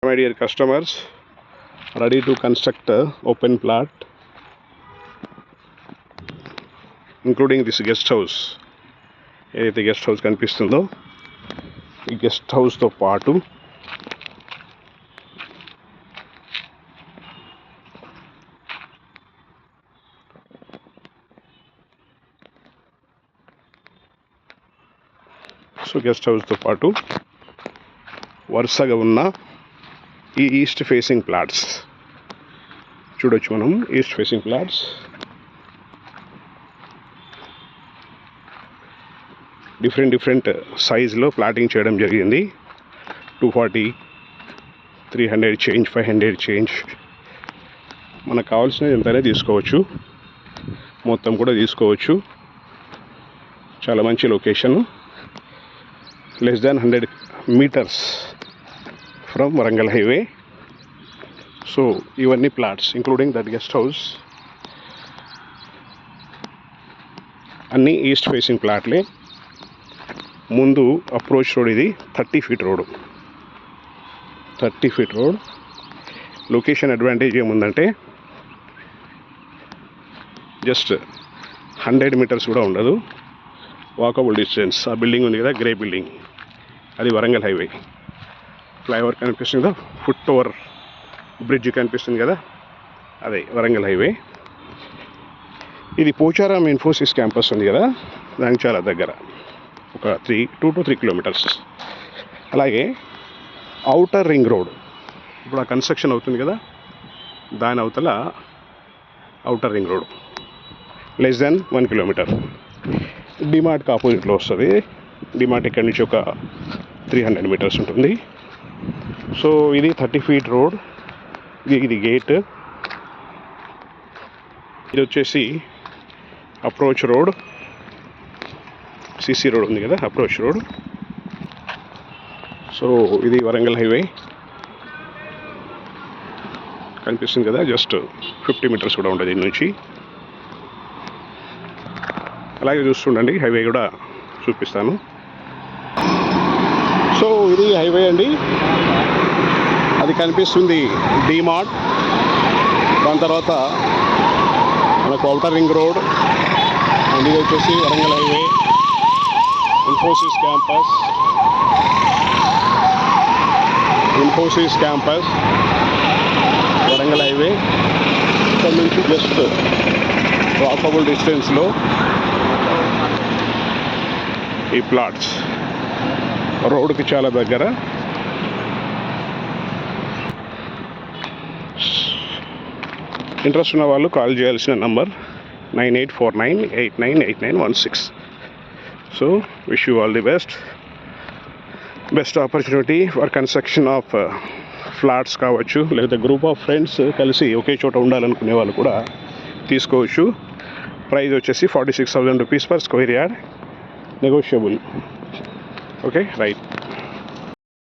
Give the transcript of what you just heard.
My dear customers, ready to construct a open plot, including this guest house. ఏదైతే guest house కనిపిస్తుందో ఈ guest హౌస్తో పాటు guest హౌస్తో పాటు వరుసగా ఉన్న ఈ ఈస్ట్ ఫేసింగ్ ప్లాట్స్ చూడొచ్చు. మనం ఈస్ట్ ఫేసింగ్ ప్లాట్స్ డిఫరెంట్ సైజులో ప్లాటింగ్ చేయడం జరిగింది. 240, 300 చేంజ్, 500 చేంజ్, మనకు కావాల్సినది ఎంతైనా తీసుకోవచ్చు, మొత్తం కూడా తీసుకోవచ్చు. చాలా మంచి లొకేషన్, లెస్ దాన్ 100 meters ఫ్రమ్ వరంగల్ హైవే. సో ఇవన్నీ plots including that guest house అన్నీ ఈస్ట్ ఫేసింగ్ ప్లాట్లే. ముందు అప్రోచ్ రోడ్, ఇది 30 feet రోడ్. 30 feet రోడ్. లొకేషన్ అడ్వాంటేజ్ ఏముందంటే జస్ట్ 100 meters కూడా ఉండదు, వాకబుల్ డిస్టెన్స్. ఆ బిల్డింగ్ ఉంది కదా, గ్రే బిల్డింగ్, అది వరంగల్ హైవే. ఫ్లైఓవర్ కనిపిస్తుంది కదా, ఫుట్ ఓవర్ బ్రిడ్జ్ కనిపిస్తుంది కదా, అదే వరంగల్ హైవే. ఇది పోచారం ఇన్ఫోసిస్ క్యాంపస్ ఉంది కదా, దానికి చాలా దగ్గర, ఒక 2 to 3 kilometers. అలాగే ఔటర్ రింగ్ రోడ్, ఇప్పుడు ఆ కన్స్ట్రక్షన్ అవుతుంది కదా, దాని అవతల outer ring road less than 1 kilometer. డిమార్ట్కి ఆపోజిట్లో వస్తుంది. డిమార్ట్ ఇక్కడి నుంచి ఒక 300 meters ఉంటుంది. సో ఇది 30 feet రోడ్. ఇది గేట్. ఇది వచ్చేసి అప్రోచ్ రోడ్, సిసి రోడ్ ఉంది కదా, అప్రోచ్ రోడ్. సో ఇది వరంగల్ హైవే కనిపిస్తుంది కదా, జస్ట్ 50 meters కూడా ఉండదు దీని నుంచి. అలాగే చూస్తుండండి, హైవే కూడా చూపిస్తాను. సో ఇది హైవే అండి, అది కనిపిస్తుంది డిమార్ట్. దాని తర్వాత మనకు ఔటర్ రింగ్ రోడ్, అండ్ ఇది వచ్చేసి Warangal highway, Infosys campus, Warangal highway. ఇక్కడ నుంచి జస్ట్ వాకబుల్ డిస్టెన్స్లో ఈ ప్లాట్స్, రోడ్కి చాలా దగ్గర. ఇంట్రెస్ట్ ఉన్న వాళ్ళు కాల్ చేయాల్సిన number 9849898916. So wish you all the best opportunity for construction of flats కావచ్చు, లేకపోతే గ్రూప్ ఆఫ్ ఫ్రెండ్స్ కలిసి ఒకే చోట ఉండాలనుకునే వాళ్ళు కూడా తీసుకోవచ్చు. ప్రైస్ వచ్చేసి 46,000 rupees per square yard, negotiable. Okay, right.